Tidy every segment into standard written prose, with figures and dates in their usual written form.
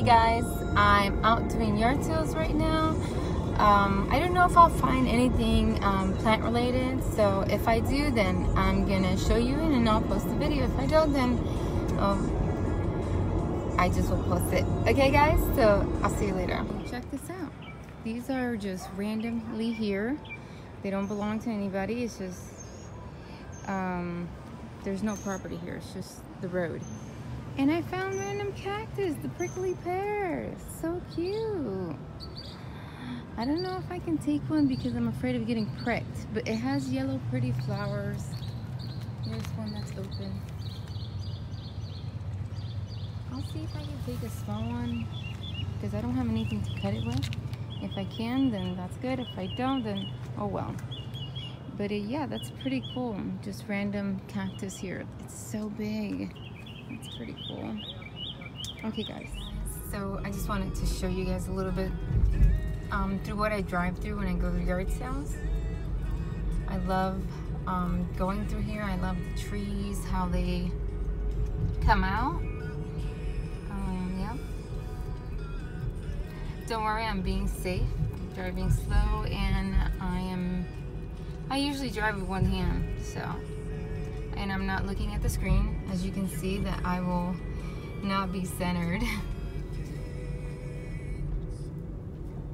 guys, I'm out doing yard sales right now. I don't know if I'll find anything plant related, so if I do, then I'm gonna show you it and I'll post the video. If I don't, then I just will post it. Okay guys, so I'll see you later. Check this out. These are just randomly here. They don't belong to anybody. It's just there's no property here. It's just the road. And I found random cactus, the prickly pear. So cute. I don't know if I can take one because I'm afraid of getting pricked, but it has yellow pretty flowers. Here's one that's open. I'll see if I can take a small one because I don't have anything to cut it with. If I can, then that's good. If I don't, then oh well. But yeah, that's pretty cool. Just random cactus here. It's so big. It's pretty cool. Okay guys, so I just wanted to show you guys a little bit through what I drive through when I go to yard sales. I love going through here. I love the trees, how they come out. Yeah. Don't worry, I'm being safe. I'm driving slow, and I usually drive with one hand, so. And I'm not looking at the screen, as you can see that I will not be centered.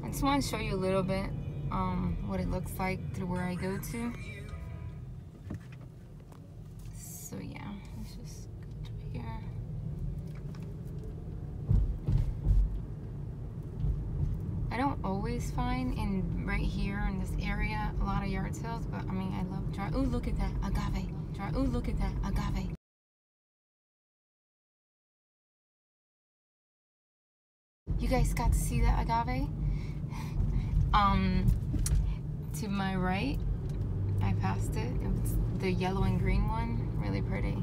I just want to show you a little bit what it looks like through where I go to. So yeah, let's just go through here. I don't always find right here in this area a lot of yard sales, but I mean I love driving. Oh, look at that agave. Oh, look at that agave. You guys got to see that agave? To my right, I passed it. It was the yellow and green one. Really pretty.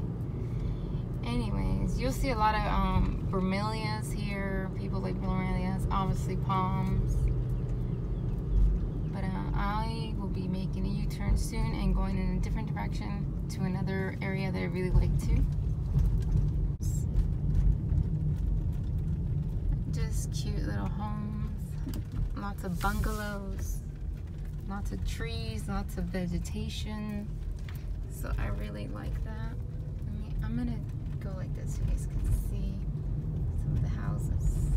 Anyways, you'll see a lot of bromelias here. People like bromelias, obviously palms. But I will be making a U-turn soon and going in a different direction to another area that I really like too. Just cute little homes, lots of bungalows, lots of trees, lots of vegetation. So I really like that. I'm gonna go like this so you guys can see some of the houses.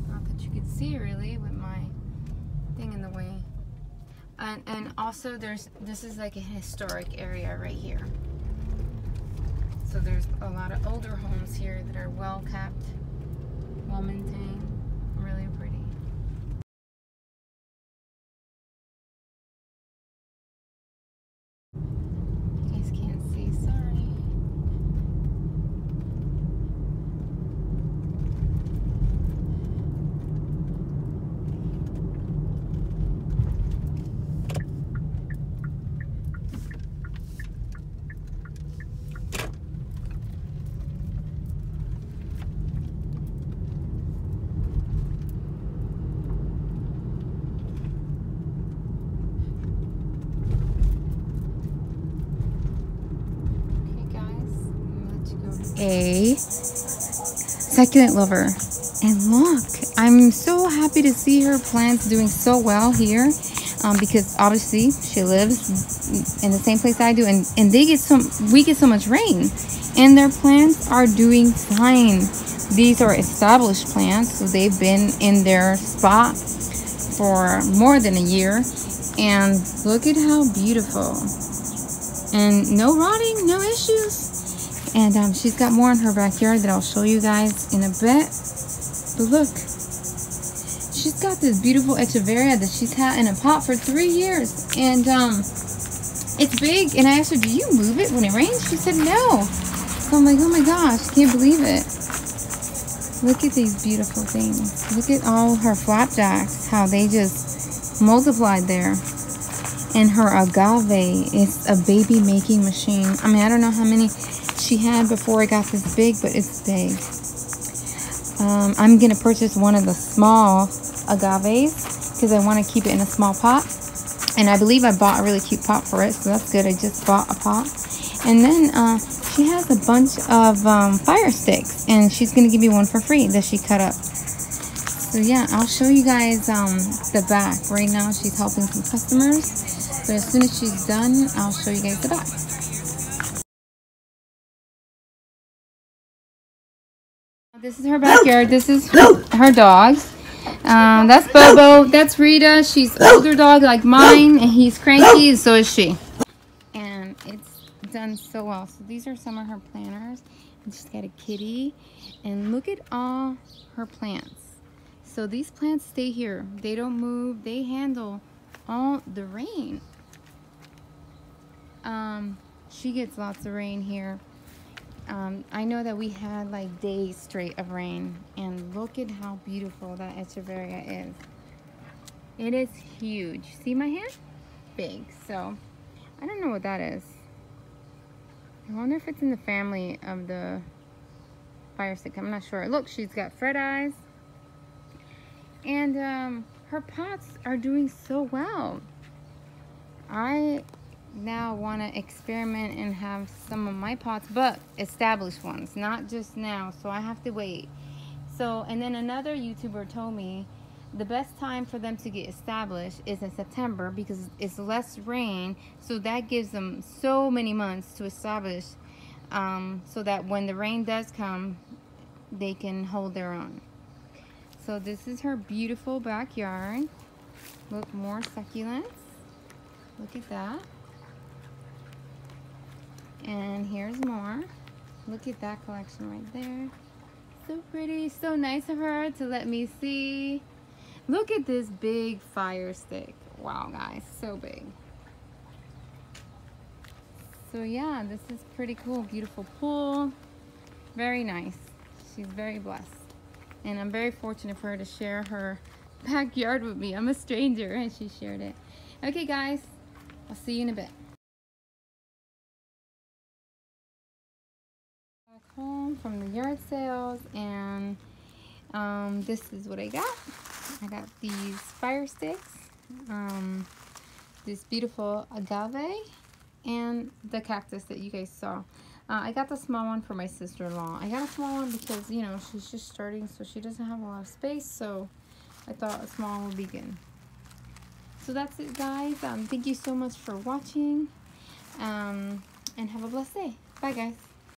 Not that you can see really with my thing in the way. And also this is like a historic area right here. So there's a lot of older homes here that are well kept, well maintained, really pretty. You guys can't see, sorry. A succulent lover, and look, I'm so happy to see her plants doing so well here, because obviously she lives in the same place I do, and we get so much rain, and their plants are doing fine. These are established plants, so they've been in their spot for more than a year, and look at how beautiful, and no rotting, no issues. And she's got more in her backyard that I'll show you guys in a bit. But look, she's got this beautiful echeveria that she's had in a pot for 3 years. And it's big. And I asked her, do you move it when it rains? She said no. So I'm like, oh my gosh, can't believe it. Look at these beautiful things. Look at all her flapjacks, how they just multiplied there. And her agave is a baby making machine. I mean, I don't know how many she had before it got this big, but it's big. I'm gonna purchase one of the small agaves because I want to keep it in a small pot, and I believe I bought a really cute pot for it, so that's good. I just bought a pot, and then she has a bunch of fire sticks, and she's gonna give me one for free that she cut up. So yeah, I'll show you guys the back. Right now she's helping some customers, but as soon as she's done, I'll show you guys the back. This is her backyard. This is her dogs. That's Bobo. That's Rita. She's an older dog like mine, and he's cranky, and so is she. And it's done so well. So these are some of her planters. And she's got a kitty, and look at all her plants. So these plants stay here. They don't move. They handle all the rain. She gets lots of rain here. I know that we had like days straight of rain, and look at how beautiful that echeveria is. It is huge. See my hand? Big. So I don't know what that is. I wonder if it's in the family of the fire stick. I'm not sure. Look, she's got fret eyes. And her pots are doing so well. I now want to experiment and have some of my pots, but established ones, not just now, so I have to wait. So, and then another YouTuber told me the best time for them to get established is in September because it's less rain, so that gives them so many months to establish, so that when the rain does come, they can hold their own. So this is her beautiful backyard. Look, more succulents. Look at that. And here's more. Look at that collection right there. So pretty. So nice of her to let me see. Look at this big fire stick. Wow, guys. So big. So yeah, this is pretty cool. Beautiful pool. Very nice. She's very blessed. And I'm very fortunate for her to share her backyard with me. I'm a stranger and she shared it. Okay, guys. I'll see you in a bit. Back home from the yard sales, and this is what I got. I got these fire sticks, this beautiful agave, and the cactus that you guys saw. I got the small one for my sister-in-law. I got a small one because, you know, she's just starting, so she doesn't have a lot of space, so I thought a small one would be good. So that's it, guys. Thank you so much for watching, and have a blessed day. Bye, guys.